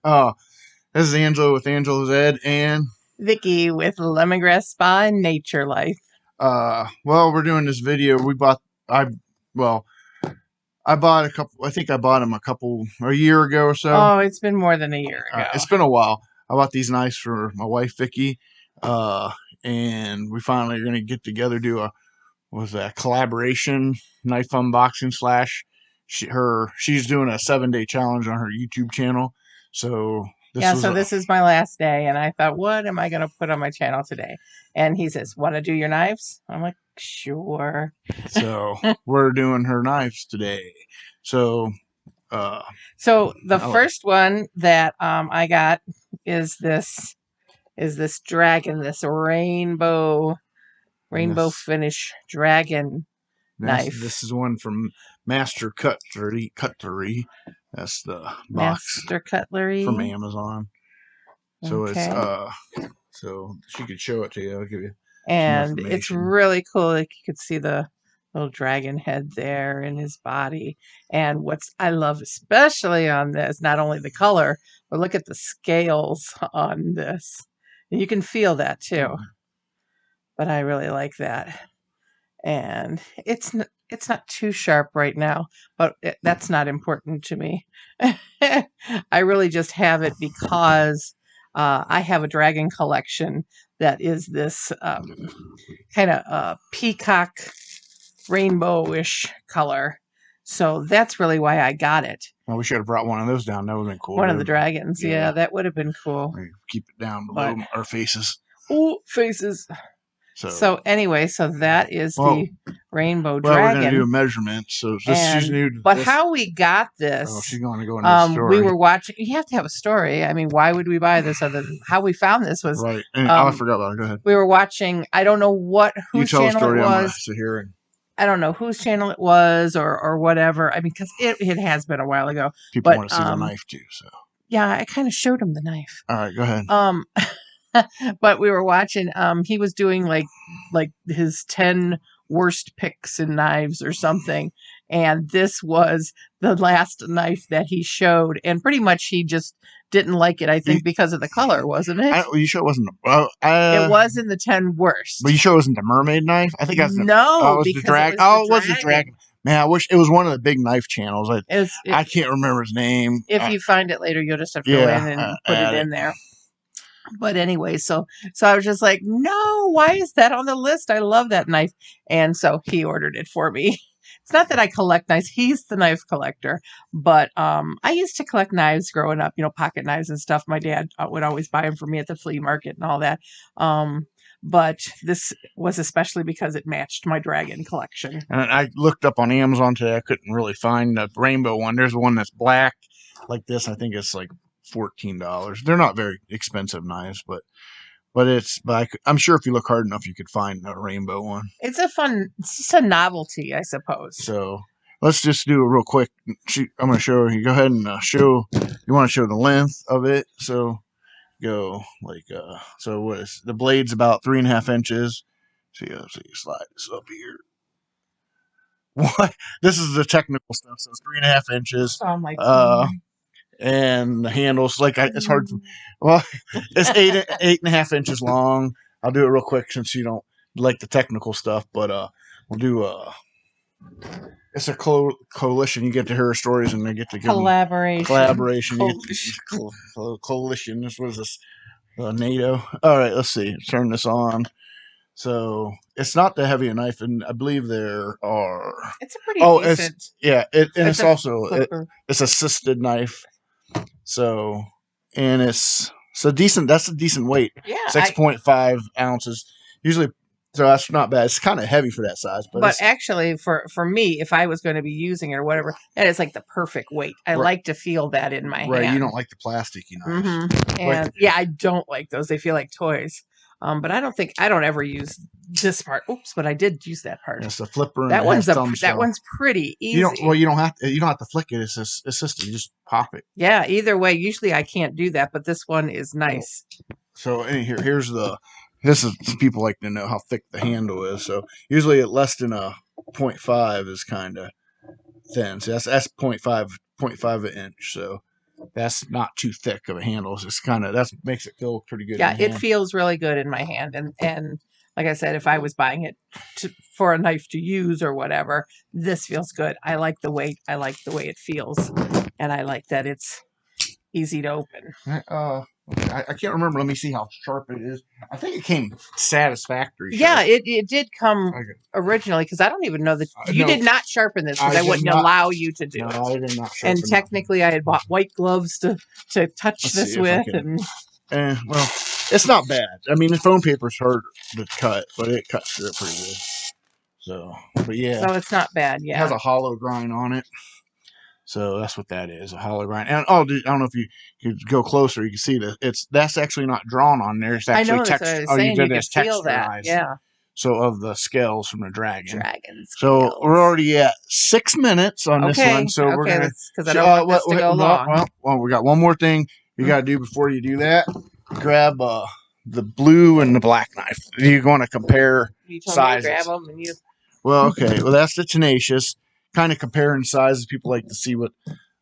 Uh, this is Angelo with Angelo's Ed, and Vicky with Lemongrass Spa and Nature Life. well, we're doing this video. Well, I bought a couple. I think I bought them a year ago or so. Oh, it's been more than a year ago. It's been a while. I bought these knives for my wife Vicky, and we finally are gonna get together, do a collaboration knife unboxing slash. She's doing a 7-day challenge on her YouTube channel, so. So this is my last day, and I thought, what am I going to put on my channel today? And he says, want to do your knives? I'm like, sure. So we're doing her knives today. So the first one that I got is this dragon, this rainbow finish dragon knife. This is one from Master Cutlery. That's the box. Master Cutlery from Amazon. So okay. It's so she could show it to you. I'll give you. And it's really cool. Like you could see the little dragon head there in his body. And I love especially on this, not only the color, but look at the scales on this. And you can feel that too. Mm-hmm. But I really like that. And it's not too sharp right now, but that's not important to me. I really just have it because I have a dragon collection that is this kind of peacock rainbowish color. So that's really why I got it. Well, we should have brought one of those down. That would have been cool. One of the dragons. Yeah, that would have been cool. Keep it down below our faces. Oh, faces. So anyway, that is the rainbow dragon. We're going to do a measurement. So she's new to this. How we got this? Oh, she's going to go into the story. We were watching. You have to have a story. I mean, why would we buy this other than how we found this was right? And I forgot about it. Go ahead. We were watching. I don't know whose channel it was. I don't know whose channel it was or whatever. I mean, because it has been a while ago. People want to see the knife too. So yeah, I kind of showed him the knife. All right, go ahead. But we were watching. He was doing like his 10 worst picks in knives or something, and this was the last knife that he showed. And pretty much he just didn't like it. I think because of the color, wasn't it? You sure it wasn't? It was in the 10 worst. But you sure it wasn't the mermaid knife? I think that's no. It was the dragon. It was the dragon. Man, I wish it was one of the big knife channels. I can't remember his name. If you find it later, you'll just have to go in and put it in there. But anyway, so I was just like, no, why is that on the list? I love that knife. And so he ordered it for me. It's not that I collect knives. He's the knife collector. But I used to collect knives growing up, pocket knives and stuff. My dad would always buy them for me at the flea market and all that. But this was especially because it matched my dragon collection. And I looked up on Amazon today. I couldn't really find the rainbow one. There's one that's black like this. I think it's like $14. They're not very expensive knives, but I'm sure if you look hard enough, you could find a rainbow one. It's just a novelty, I suppose. So let's just do a real quick. I'm going to show you. Go ahead and show. You want to show the length of it? So go like so. What is the blade's about 3.5 inches? So you slide this up here. What? This is the technical stuff. So it's 3.5 inches. Oh my God. And the handles it's hard. Well, it's 8.5 inches long. I'll do it real quick since you don't like the technical stuff, but we'll do it's a coalition. You get to hear stories and they get to give collaboration. Coalition. What is this? NATO. All right, let's see. Turn this on. So it's not that heavy a knife, and I believe there are. It's a pretty decent. It's also it's assisted knife. So, and it's decent. That's a decent weight. Yeah, 6.5 ounces. Usually, so that's not bad. It's kind of heavy for that size, but actually, for me, if I was going to be using it or whatever, that is like the perfect weight. I like to feel that in my hand. Right, you don't like the plasticky knives. Mm-hmm. And I don't like those. They feel like toys. But I don't ever use this part. Oops, but I did use that part. It's the flipper. And that one's pretty easy. You don't have to flick it. It's assisted. You just pop it. Yeah. Either way, usually I can't do that, but this one is nice. So here's this is people like to know how thick the handle is. So usually at less than a 0.5 is kind of thin. So that's 0.5 an inch. So that's not too thick of a handle. It's just kind of that makes it feel pretty good. Yeah, in the it hand. feels really good in my hand, and like I said, if I was buying it for a knife to use or whatever, this feels good. I like the weight. I like the way it feels, and I like that it's easy to open. I can't remember. Let me see how sharp it is. I think it came satisfactory sharp. Yeah, it did come originally, because I don't even know that you did not sharpen this, because I wouldn't allow you to do No, it. I did not sharpen And technically, I had bought white gloves to touch this with, and well, it's not bad. I mean, the foam paper's hard to cut, but it cuts through it pretty good. So, but yeah, so it's not bad. it Yeah, has a hollow grind on it. So that's what that is, a hollow grind. And dude, I don't know if you could go closer, you can see that that's actually not drawn on there. It's I actually know that's what I textured. was Oh, you saying. You did could this feel that. texturized. Yeah, So of the scales from the dragon. dragon So scales. we're already at 6 minutes on this one. So we're gonna because I don't want this to go long. Well, we got one more thing you got to do before you do that. Grab the blue and the black knife. You're going to compare You told sizes. me to grab them, and you. Well, okay. Well, that's the tenacious. Kind of comparing sizes. People like to see what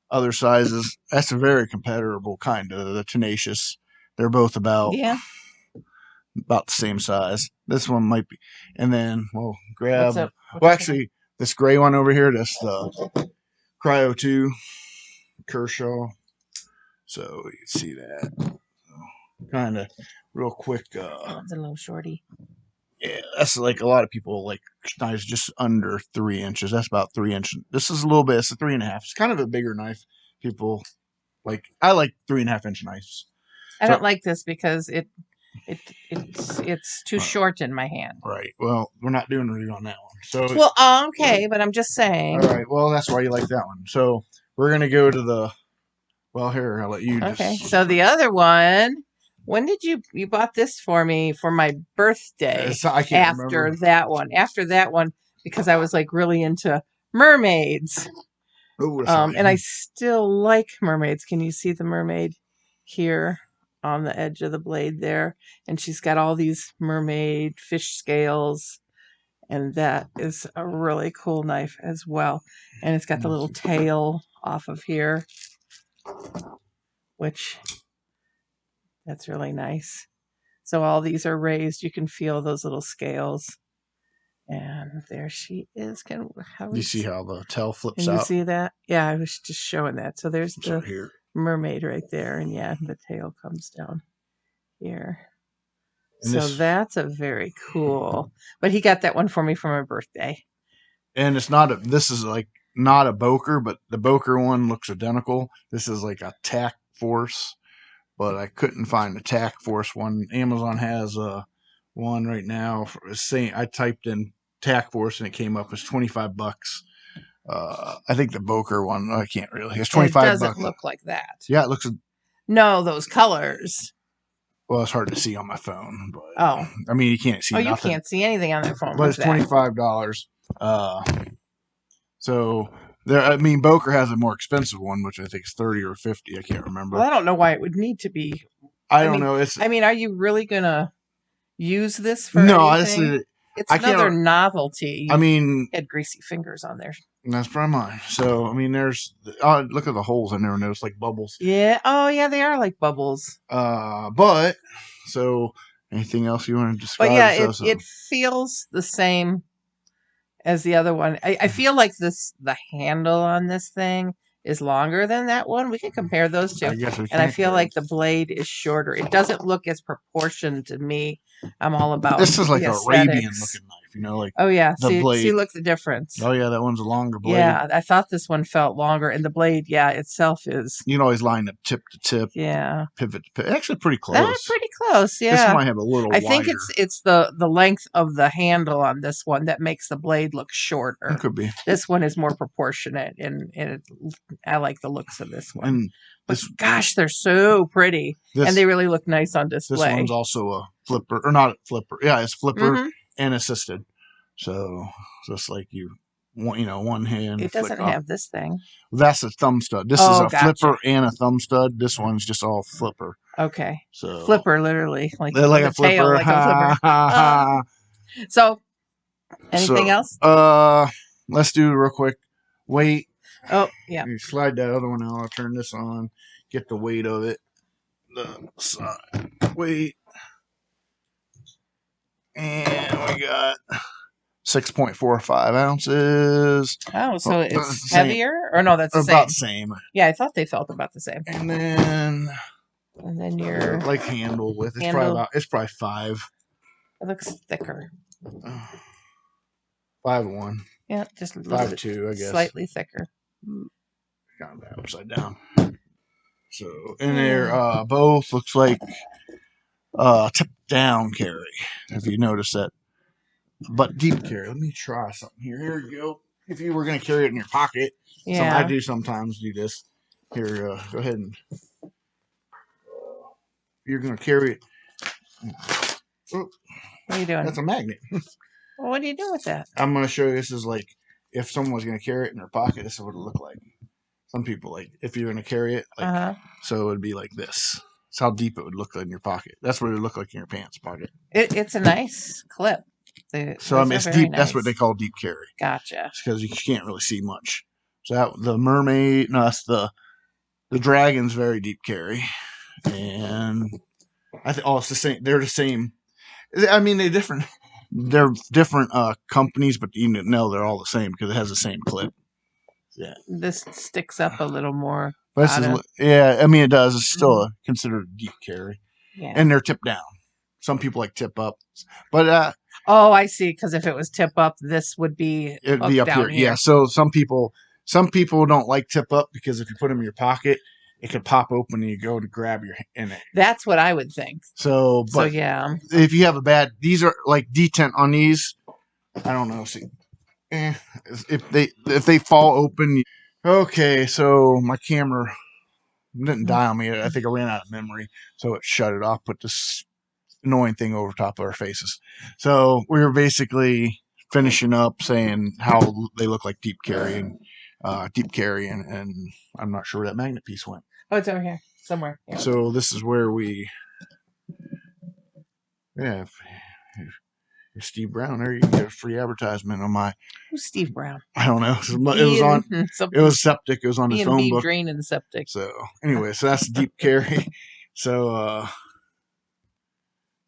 other sizes. That's a very comparable kind of the tenacious. They're both about the same size. This one might be, and then we'll grab. Well, actually, this gray one over here. That's the Cryo 2 Kershaw. So you can see that. So, kind of real quick. It's a little shorty. Yeah, that's like a lot of people like knives just under 3 inches. That's about 3 inches. This is a little bit. It's a 3.5. It's kind of a bigger knife. People like. I like 3.5 inch knives. I don't like this because it's too short in my hand. Right. Well, we're not doing a review on that one. So okay, but I'm just saying. All right. Well, that's why you like that one. So we're gonna go to the. Well, here I'll let you. Okay. So the other one. When did you bought this for me for my birthday? I can't remember. After that one, because I was like really into mermaids. Ooh, and I still like mermaids. Can you see the mermaid here on the edge of the blade there? And she's got all these mermaid fish scales, and that is a really cool knife as well. And it's got the little tail off of here, which that's really nice. So all these are raised. You can feel those little scales. And there she is. You see how the tail flips out? Can you see that? Yeah, I was just showing that. So there's the here. mermaid right there. And yeah, the tail comes down here. And so that's a very cool. But he got that one for me for my birthday. And it's not this is like not a Boker, but the Boker one looks identical. This is like a Tac-Force, but I couldn't find the Tac-Force one. Amazon has one right now. I typed in Tac-Force and it came up as $25. I think the Boker one, I can't really. It's $25. It doesn't look like that. Yeah, it looks. No, those colors. Well, it's hard to see on my phone, but I mean, you can't see. You can't see anything on that phone. But it's $25. So there. I mean, Boker has a more expensive one, which I think is 30 or 50. I can't remember. Well, I don't know why it would need to be. I don't know. Are you really gonna use this for anything? It's another novelty. You had greasy fingers on there. That's probably mine. So I mean, look at the holes in there, and there's like bubbles. Yeah. Oh, yeah, they are like bubbles. But so anything else you want to describe? But yeah, it feels the same as the other one. I feel like the handle on this thing is longer than that one. We can compare those two. I feel like the blade is shorter. It doesn't look as proportioned to me. I'm all about this is like a Arabian looking knife, like see look the difference. Oh yeah, that one's a longer blade. Yeah, I thought this one felt longer, and the blade, itself is. You can always line up tip to tip. Yeah, pivot to pivot. Actually, pretty close. That's pretty close. Yeah, this might have a little. I think it's the length of the handle on this one that makes the blade look shorter. It could be. This one is more proportionate, and I like the looks of this one. But gosh, they're so pretty, and they really look nice on display. This one's also a flipper, or not a flipper. Yeah, it's flipper and assisted. So just like one hand. It doesn't have this thing. That's a thumb stud. This is a flipper and a thumb stud. This one's just all flipper. Okay. So flipper, literally, like a flipper. Like a flipper. So, anything else? Let's do real quick. Weight. Oh yeah. You slide that other one out. I'll turn this on. get the weight of it. The side weight. And we got 6.45 ounces. Oh, so it's same. heavier? Or no, that's the About same. the same. Yeah, I thought they felt about the same. And then your like handle width. It's probably 5. It looks thicker. 5'1". Yeah, just a little 5'2", I guess. Slightly thicker. Kind of upside down. So, and they're both looks like tip down carry. If you notice that, but deep carry. Let me try something here. Here you go. If you were going to carry it in your pocket, I do sometimes do this. Here, go ahead and you're going to carry it. What are you doing? That's a magnet. Well, what do you do with that? I'm going to show you. This is like if someone was going to carry it in their pocket. This is what it looked like. Some people like if you're going to carry it, like so it would be like this. It's how deep it would look in your pocket. That's what it would look like in your pants pocket. It's a nice clip. So I mean, it's deep. Nice. That's what they call deep carry. Gotcha. Because you can't really see much. So that the Mermaid, no, that's the Dragon's very deep carry, and I think it's the same. They're the same. I mean, they're different. They're different companies, but you know they're all the same because it has the same clip. Yeah. This sticks up a little more. Yeah, I mean it does. It's still considered a deep carry. Yeah. And they're tipped down. Some people like tip up, but oh, I see. Because if it was tip up, this would be it'd be up here. Yeah. So some people don't like tip up because if you put them in your pocket, it could pop open and you go to grab your in it. That's what I would think. So yeah, if you have a bad, these are like detent on these. I don't know. See, if they fall open. Okay, so my camera didn't die on me. I think I ran out of memory, so it shut it off. Put this annoying thing over top of our faces. So we were basically finishing up saying how they look like deep carrying, and I'm not sure where that magnet piece went. Oh, it's over here somewhere. Yeah. So this is where we, if Steve Brown there, you can get a free advertisement on my. Who's Steve Brown? I don't know. It was on. It was septic. It was on his phone book. Drain and septic. So anyway, so that's deep carry. So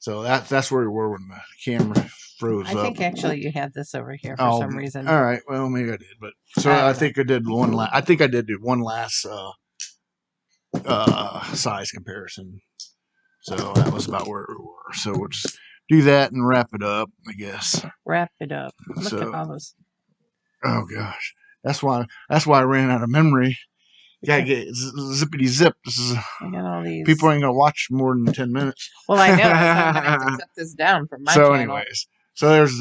that's where we were when the camera froze up. I think actually you had this over here for some reason. All right. Well, maybe I did, but I think I did one last. I think I did do one last size comparison. So that was about where we were. So we'll just do that and wrap it up, I guess. Wrap it up. Look at all those. Oh gosh, that's why I ran out of memory. Gotta get zippity zip. I got all these. People ain't gonna watch more than 10 minutes. Well, I know. I'm gonna have to cut this down from my channel. Anyways, so there's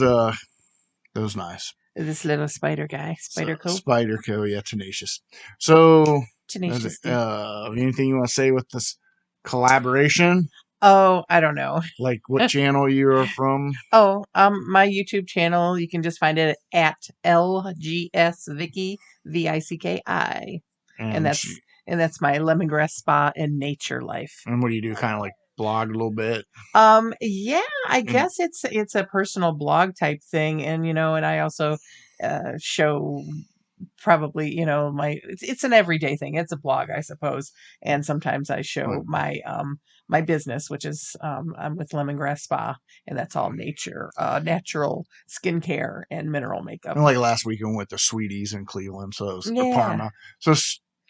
those nice. This little spider guy, Spyderco, yeah, tenacious. So tenacious. Anything you want to say with this collaboration? Oh, I don't know. Like what channel you're from? Oh, my YouTube channel. You can just find it at LGS Vicky VICKI, and that's my lemongrass spa and nature life. And what do you do? Kind of like blog a little bit? Yeah, I guess it's a personal blog type thing, and and I also show. Probably, it's an everyday thing. It's a blog, I suppose, and sometimes I show my my business, which is I'm with Lemongrass Spa, and that's all natural skincare and mineral makeup. And like last week, I went to Sweeties in Cleveland, so it was Parma. So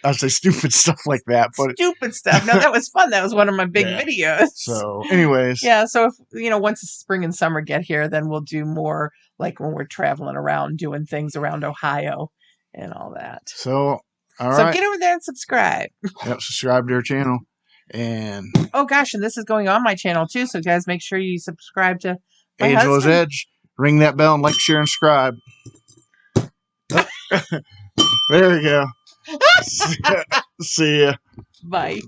I'd say stupid stuff like that, but stupid stuff. No, that was fun. That was one of my big videos. So, anyways, yeah. So if once the spring and summer get here, then we'll do more like when we're traveling around doing things around Ohio. And all that. So, all right. So get over there and subscribe. Yep, subscribe to our channel. And oh gosh, and this is going on my channel too. So guys, make sure you subscribe to my Angelo's Edge. Ring that bell and like, share, and subscribe. There we go. See ya. Bye.